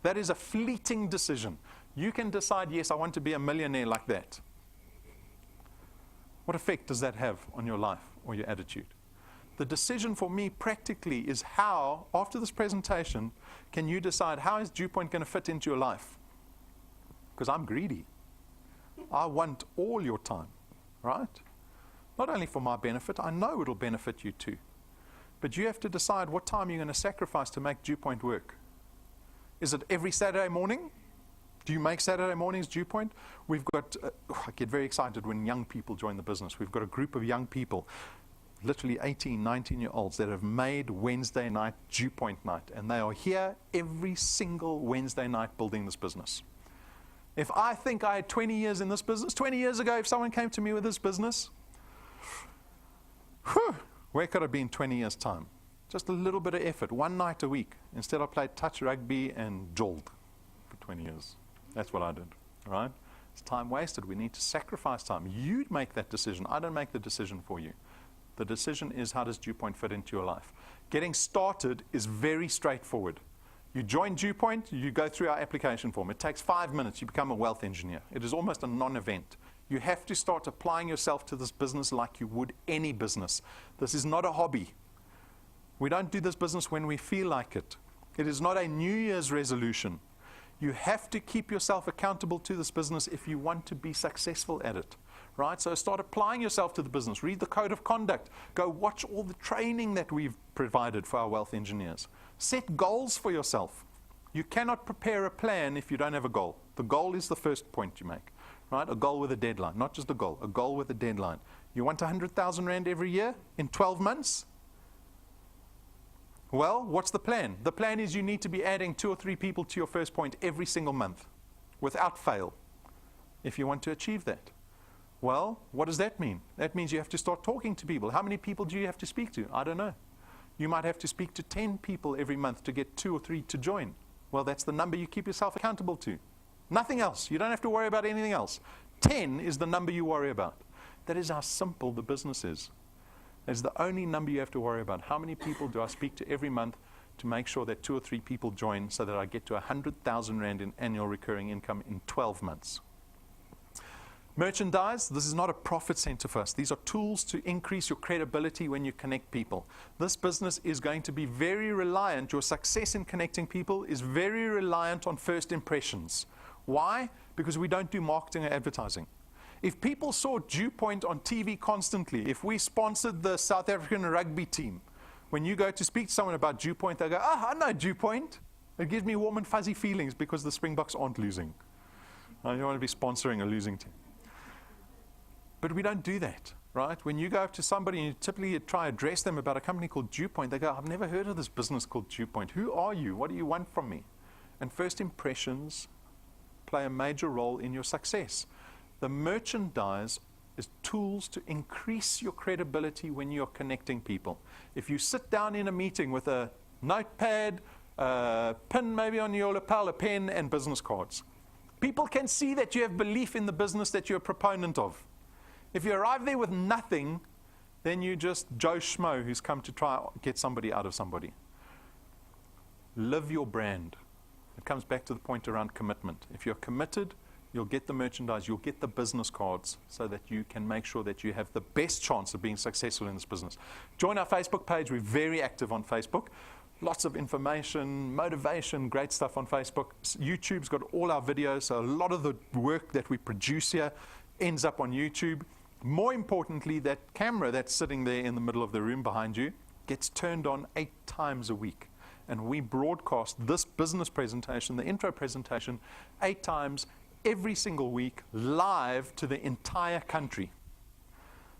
That is a fleeting decision. You can decide, yes, I want to be a millionaire like that. What effect does that have on your life or your attitude? The decision for me practically is how, after this presentation, can you decide how is DuePoint going to fit into your life? Because I'm greedy. I want all your time, right? Not only for my benefit, I know it'll benefit you too. But you have to decide what time you're going to sacrifice to make DuePoint work. Is it every Saturday morning? Do you make Saturday mornings DuePoint? We've got, I get very excited when young people join the business. We've got a group of young people, literally 18, 19-year-olds that have made Wednesday night DuePoint night. And they are here every single Wednesday night building this business. If I think I had 20 years in this business, 20 years ago, if someone came to me with this business, where could I be in 20 years' time? Just a little bit of effort, one night a week. Instead, I played touch rugby and jawled for 20 years. That's what I did, right? It's time wasted. We need to sacrifice time. You make that decision. I don't make the decision for you. The decision is, how does DuePoint fit into your life? Getting started is very straightforward. You join DuePoint, you go through our application form. It takes 5 minutes, you become a wealth engineer. It is almost a non-event. You have to start applying yourself to this business like you would any business. This is not a hobby. We don't do this business when we feel like it. It is not a New Year's resolution. You have to keep yourself accountable to this business if you want to be successful at it. Right? So start applying yourself to the business. Read the code of conduct. Go watch all the training that we've provided for our wealth engineers. Set goals for yourself. You cannot prepare a plan if you don't have a goal. The goal is the first point you make. Right? A goal with a deadline. Not just a goal with a deadline. You want 100,000 Rand every year in 12 months? Well, what's the plan? The plan is you need to be adding 2 or 3 people to your first point every single month without fail if you want to achieve that. Well, what does that mean? That means you have to start talking to people. How many people do you have to speak to? I don't know. You might have to speak to 10 people every month to get 2 or 3 to join. Well, that's the number you keep yourself accountable to. Nothing else. You don't have to worry about anything else. 10 is the number you worry about. That is how simple the business is. It's the only number you have to worry about. How many people do I speak to every month to make sure that 2 or 3 people join so that I get to 100,000 Rand in annual recurring income in 12 months? Merchandise, this is not a profit center for us. These are tools to increase your credibility when you connect people. This business is going to be very reliant, your success in connecting people is very reliant on first impressions. Why? Because we don't do marketing or advertising. If people saw DuePoint on TV constantly, if we sponsored the South African rugby team, when you go to speak to someone about DuePoint, they go, I know DuePoint. It gives me warm and fuzzy feelings because the Springboks aren't losing. I don't want to be sponsoring a losing team. But we don't do that, right? When you go up to somebody and you typically try to address them about a company called DuePoint, they go, I've never heard of this business called DuePoint. Who are you? What do you want from me? And first impressions play a major role in your success. The merchandise is tools to increase your credibility when you're connecting people. If you sit down in a meeting with a notepad, a pin maybe on your lapel, a pen, and business cards, people can see that you have belief in the business that you're a proponent of. If you arrive there with nothing, then you're just Joe Schmo who's come to try to get somebody out of somebody. Live your brand. It comes back to the point around commitment. If you're committed, you'll get the merchandise, you'll get the business cards so that you can make sure that you have the best chance of being successful in this business. Join our Facebook page. We're very active on Facebook. Lots of information, motivation, great stuff on Facebook. YouTube's got all our videos, so a lot of the work that we produce here ends up on YouTube. More importantly, that camera that's sitting there in the middle of the room behind you gets turned on 8 times a week. And we broadcast this business presentation, the intro presentation, 8 times every single week, live to the entire country.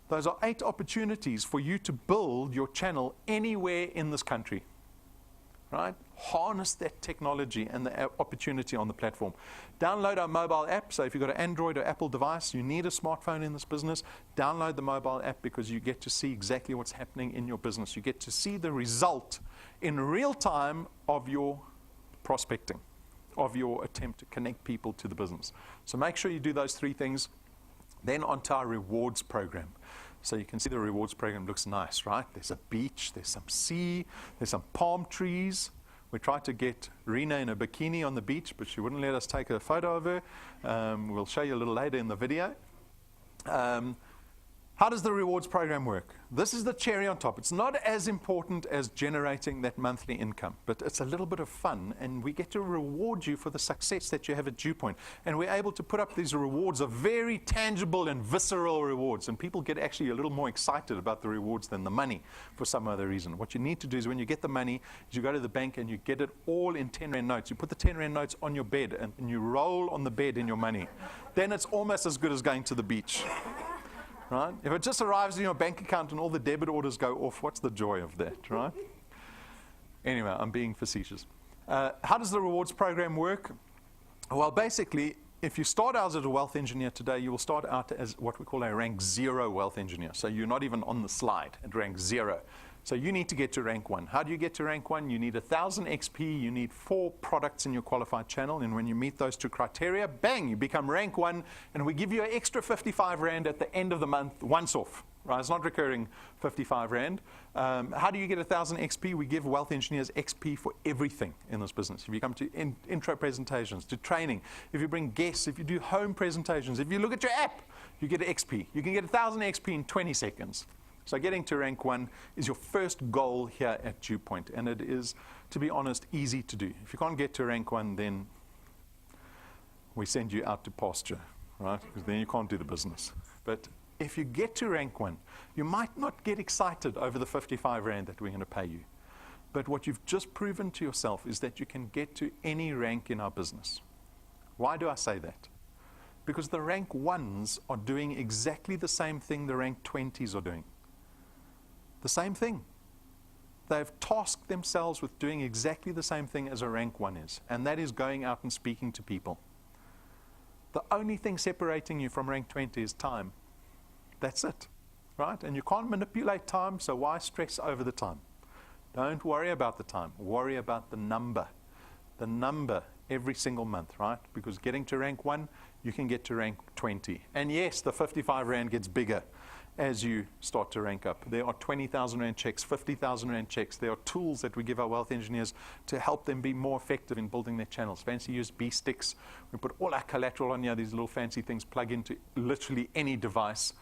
Those are 8 opportunities for you to build your channel anywhere in this country. Right? Harness that technology and the opportunity on the platform. Download our mobile app. So if you've got an Android or Apple device, you need a smartphone in this business, download the mobile app because you get to see exactly what's happening in your business. You get to see the result in real time of your prospecting, of your attempt to connect people to the business. So make sure you do those 3 things. Then onto our rewards program. So you can see the rewards program looks nice, right? There's a beach, there's some sea, there's some palm trees. We tried to get Rena in a bikini on the beach, but she wouldn't let us take a photo of her. We'll show you a little later in the video. How does the rewards program work? This is the cherry on top. It's not as important as generating that monthly income, but it's a little bit of fun, and we get to reward you for the success that you have at DuePoint. And we're able to put up these rewards of very tangible and visceral rewards, and people get actually a little more excited about the rewards than the money for some other reason. What you need to do is when you get the money, is you go to the bank and you get it all in 10 Rand notes. You put the 10 Rand notes on your bed, and you roll on the bed in your money. Then it's almost as good as going to the beach. Right? If it just arrives in your bank account and all the debit orders go off, what's the joy of that, right? Anyway, I'm being facetious. How does the rewards program work? Well, basically, if you start out as a wealth engineer today, you will start out as what we call a rank 0 wealth engineer. So you're not even on the slide at rank 0. So you need to get to rank 1. How do you get to rank 1? You need 1,000 XP, you need 4 products in your qualified channel, and when you meet those 2 criteria, bang, you become rank 1, and we give you an extra 55 Rand at the end of the month, once off. Right? It's not recurring 55 Rand. How do you get 1,000 XP? We give wealth engineers XP for everything in this business. If you come to intro presentations, to training, if you bring guests, if you do home presentations, if you look at your app, you get XP. You can get 1,000 XP in 20 seconds. So getting to rank 1 is your first goal here at DuePoint, and it is, to be honest, easy to do. If you can't get to rank 1, then we send you out to pasture, right? Because then you can't do the business. But if you get to rank 1, you might not get excited over the 55 Rand that we're going to pay you. But what you've just proven to yourself is that you can get to any rank in our business. Why do I say that? Because the rank 1s are doing exactly the same thing the rank 20s are doing. The same thing. They've tasked themselves with doing exactly the same thing as a rank 1 is, and that is going out and speaking to people. The only thing separating you from rank 20 is time. That's it, right? And you can't manipulate time, so why stress over the time? Don't worry about the time. Worry about the number. The number every single month, right? Because getting to rank 1, you can get to rank 20. And yes, the 55 Rand gets bigger. as you start to rank up. There are 20,000 Rand checks, 50,000 Rand checks. There are tools that we give our wealth engineers to help them be more effective in building their channels. Fancy USB sticks. We put all our collateral on here. These little fancy things plug into literally any device.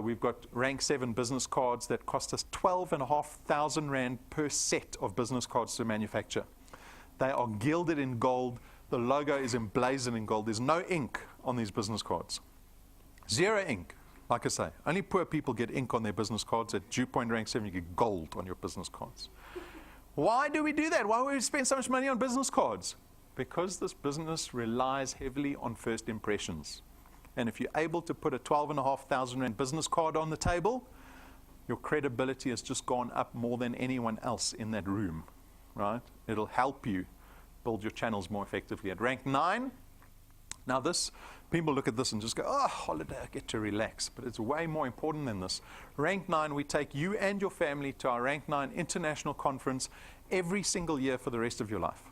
We've got rank 7 business cards that cost us 12,500 Rand per set of business cards to manufacture. They are gilded in gold. The logo is emblazoned in gold. There's no ink on these business cards. Zero ink. Like I say, only poor people get ink on their business cards. At DuePoint rank 7, you get gold on your business cards. Why do we do that? Why do we spend so much money on business cards? Because this business relies heavily on first impressions. And if you're able to put a 12,500 Rand business card on the table, your credibility has just gone up more than anyone else in that room, right? It'll help you build your channels more effectively. At rank 9, now this, people look at this and just go, oh, holiday, I get to relax. But it's way more important than this. Rank 9, we take you and your family to our Rank 9 international conference every single year for the rest of your life.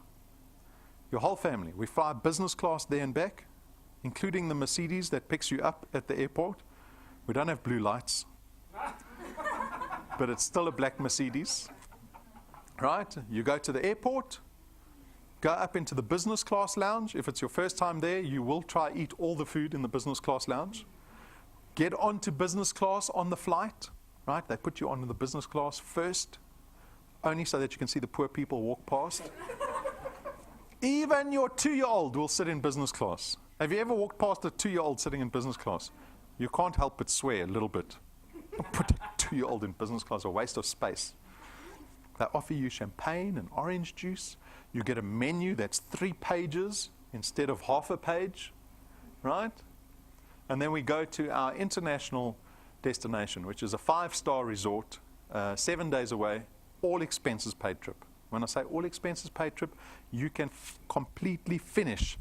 Your whole family. We fly business class there and back, including the Mercedes that picks you up at the airport. We don't have blue lights, but it's still a black Mercedes, right? You go to the airport, go up into the business class lounge. If it's your first time there, you will try eat all the food in the business class lounge. Get onto business class on the flight, right? They put you onto the business class first, only so that you can see the poor people walk past. Even your 2-year-old will sit in business class. Have you ever walked past a 2-year-old sitting in business class? You can't help but swear a little bit. Put a 2-year-old in business class, a waste of space. They offer you champagne and orange juice. You get a menu that's 3 pages instead of half a page, right? And then we go to our international destination, which is a 5-star resort, 7 days away, all expenses paid trip. When I say all expenses paid trip, you can completely finish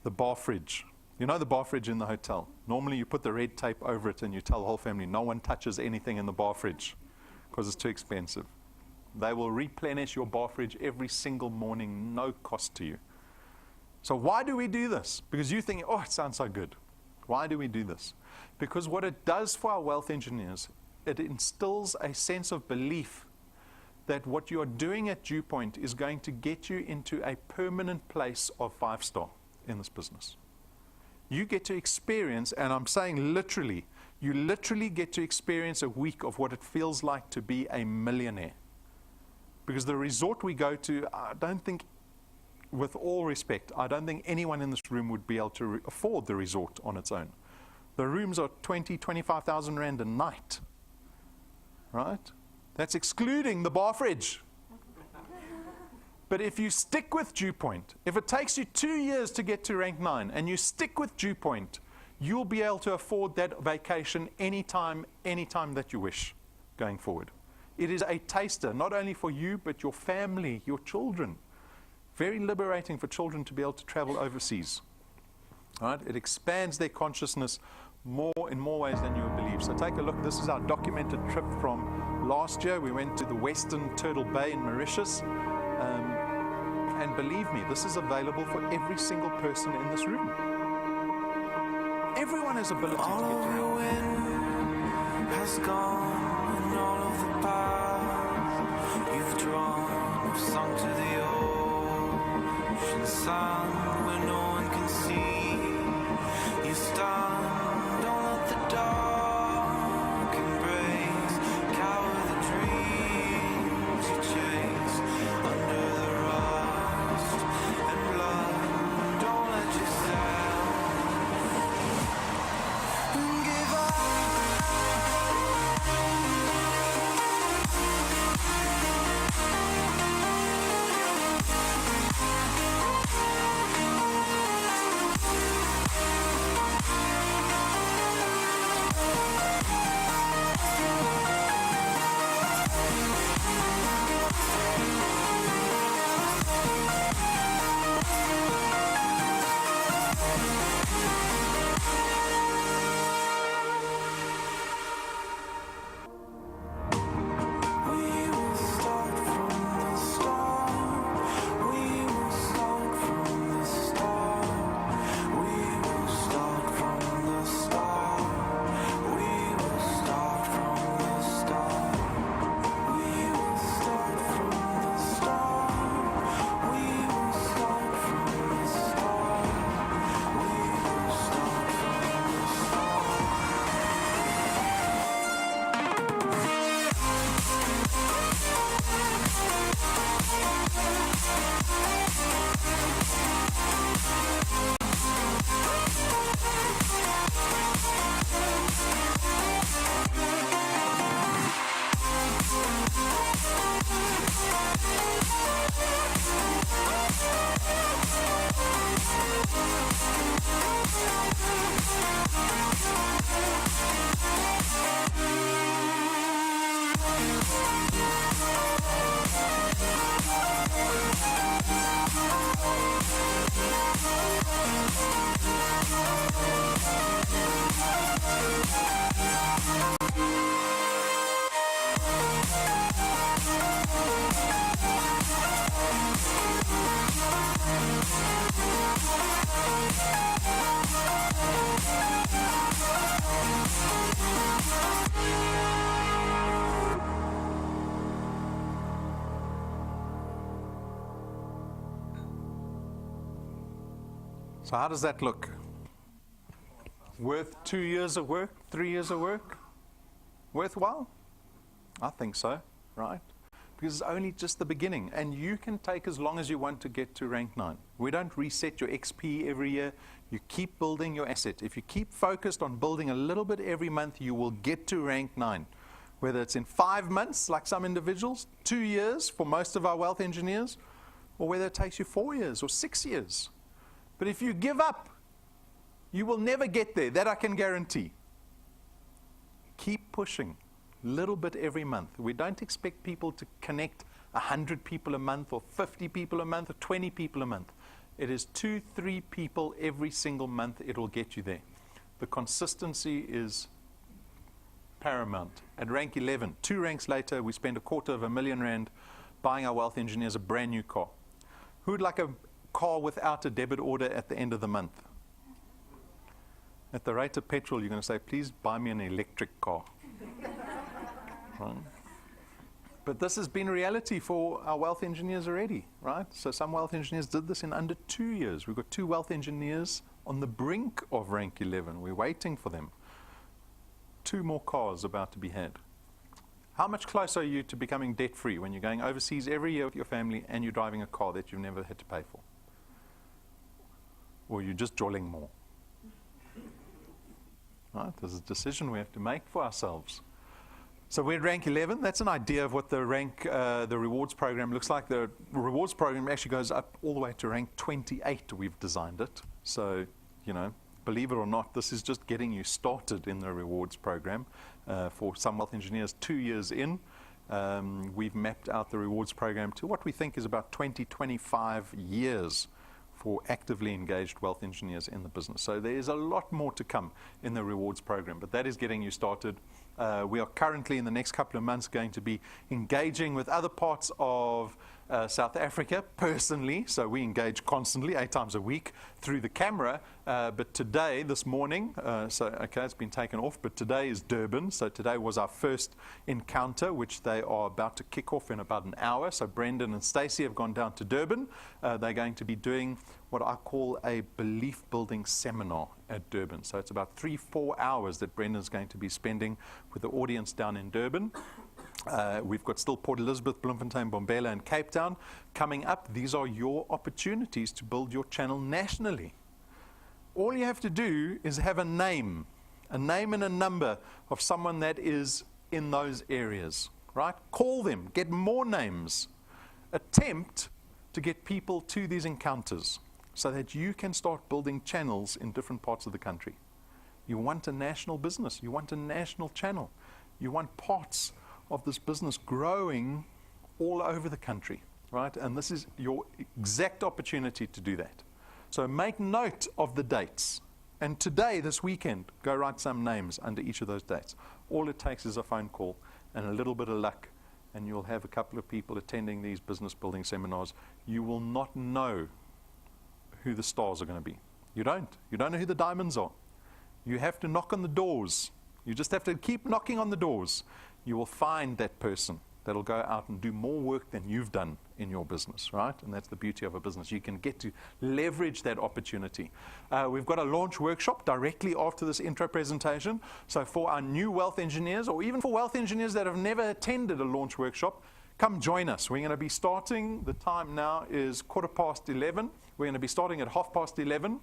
the bar fridge. You know the bar fridge in the hotel? Normally you put the red tape over it and you tell the whole family no one touches anything in the bar fridge because it's too expensive. They will replenish your bar fridge every single morning, no cost to you. So why do we do this? Because you think, oh, it sounds so good. Why do we do this? Because what it does for our wealth engineers, it instills a sense of belief that what you are doing at DuePoint is going to get you into a permanent place of 5-star in this business. You get to experience, and I'm saying literally, you literally get to experience a week of what it feels like to be a millionaire. Because the resort we go to, I don't think, with all respect, I don't think anyone in this room would be able to afford the resort on its own. The rooms are 20,000, 25,000 Rand a night, right? That's excluding the bar fridge. But if you stick with DuePoint, if it takes you 2 years to get to rank 9 and you stick with DuePoint, you'll be able to afford that vacation anytime that you wish going forward. It is a taster, not only for you, but your family, your children. Very liberating for children to be able to travel overseas. Right? It expands their consciousness in more ways than you would believe. So take a look. This is our documented trip from last year. We went to the Western Turtle Bay in Mauritius. And believe me, this is available for every single person in this room. Everyone has ability to get around. Has gone and all of the paths you've drawn have sunk to the ocean sand where no one can see. You stand, don't let the dark embrace, cower the dreams you chase under the rust and blood. Don't let yourself give up. So how does that look? Worth 2 years of work, 3 years of work? Worthwhile? I think so, right? Because it's only just the beginning, and you can take as long as you want to get to rank 9. We don't reset your XP every year. You keep building your asset. If you keep focused on building a little bit every month, you will get to rank 9. Whether it's in 5 months, like some individuals, 2 years for most of our wealth engineers, or whether it takes you 4 years or 6 years. But if you give up, you will never get there. That I can guarantee. Keep pushing. Little bit every month. We don't expect people to connect 100 people a month or 50 people a month or 20 people a month. It is 2-3 people every single month. It will get you there. The consistency is paramount. At rank 11, 2 ranks later, we spent R250,000 buying our wealth engineers a brand new car. Who would like a car without a debit order at the end of the month? At the rate of petrol, you're going to say, please buy me an electric car. Right? But this has been reality for our wealth engineers already, right? So some wealth engineers did this in under 2 years. We've got 2 wealth engineers on the brink of rank 11. We're waiting for them. 2 more cars about to be had. How much closer are you to becoming debt-free when you're going overseas every year with your family and you're driving a car that you've never had to pay for? Or you're just jolling more? Right? There's a decision we have to make for ourselves. So we're at rank 11. That's an idea of what the rewards program looks like. The rewards program actually goes up all the way to rank 28. We've designed it. So, you know, believe it or not, this is just getting you started in the rewards program. For some wealth engineers, 2 years in, we've mapped out the rewards program to what we think is about 20-25 years for actively engaged wealth engineers in the business. So there is a lot more to come in the rewards program, but that is getting you started. We are currently, in the next couple of months, going to be engaging with other parts of South Africa personally. So we engage constantly, 8 times a week, through the camera. But today, this morning, it's been taken off, but today is Durban. So today was our first encounter, which they are about to kick off in about an hour. So Brendan and Stacey have gone down to Durban. They're going to be doing what I call a belief-building seminar at Durban. So it's about 3-4 hours that Brendan's going to be spending with the audience down in Durban. We've got still Port Elizabeth, Bloemfontein, Bombela, and Cape Town coming up. These are your opportunities to build your channel nationally. All you have to do is have a name and a number of someone that is in those areas, right? Call them, get more names. Attempt to get people to these encounters so that you can start building channels in different parts of the country. You want a national business. You want a national channel. You want parts of this business growing all over the country, right? And this is your exact opportunity to do that. So make note of the dates. And today, this weekend, go write some names under each of those dates. All it takes is a phone call and a little bit of luck, and you'll have a couple of people attending these business building seminars. You will not know who the stars are going to be. You don't. You don't know who the diamonds are. You have to knock on the doors. You just have to keep knocking on the doors. You will find that person that'll go out and do more work than you've done in your business, right? And that's the beauty of a business. You can get to leverage that opportunity. We've got a launch workshop directly after this intro presentation. So for our new wealth engineers, or even for wealth engineers that have never attended a launch workshop, come join us. We're going to be starting, the time now is 11:15. We're going to be starting at 11:30.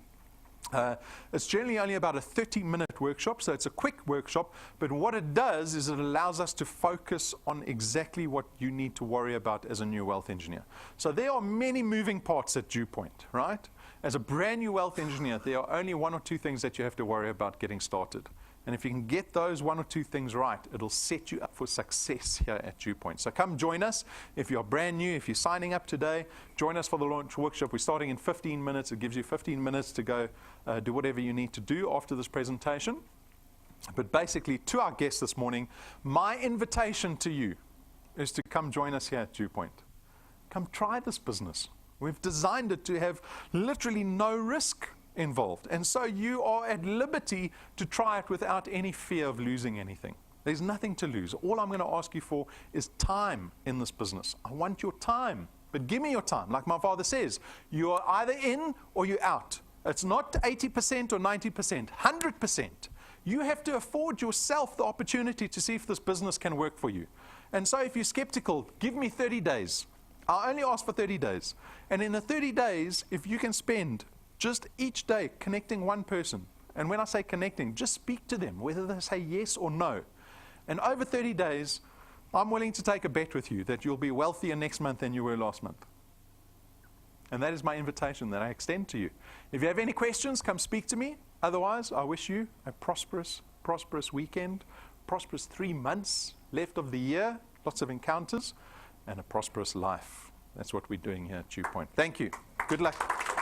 It's generally only about a 30-minute workshop, so it's a quick workshop, but what it does is it allows us to focus on exactly what you need to worry about as a new wealth engineer. So there are many moving parts at DuePoint, right? As a brand new wealth engineer, there are only 1 or 2 things that you have to worry about getting started. And if you can get those 1 or 2 things right, it'll set you up for success here at DuePoint. So come join us. If you're brand new, if you're signing up today, join us for the launch workshop. We're starting in 15 minutes. It gives you 15 minutes to go do whatever you need to do after this presentation. But basically, to our guests this morning, my invitation to you is to come join us here at DuePoint. Come try this business. We've designed it to have literally no risk involved. And so you are at liberty to try it without any fear of losing anything. There's nothing to lose. All I'm going to ask you for is time in this business. I want your time, but give me your time. Like my father says, you are either in or you're out. It's not 80% or 90%, 100%. You have to afford yourself the opportunity to see if this business can work for you. And so if you're skeptical, give me 30 days. I'll only ask for 30 days. And in the 30 days, if you can spend just each day connecting one person, and when I say connecting, just speak to them, whether they say yes or no. And over 30 days, I'm willing to take a bet with you that you'll be wealthier next month than you were last month. And that is my invitation that I extend to you. If you have any questions, come speak to me. Otherwise, I wish you a prosperous weekend, prosperous 3 months left of the year, lots of encounters, and a prosperous life. That's what we're doing here at DuePoint. Thank you. Good luck.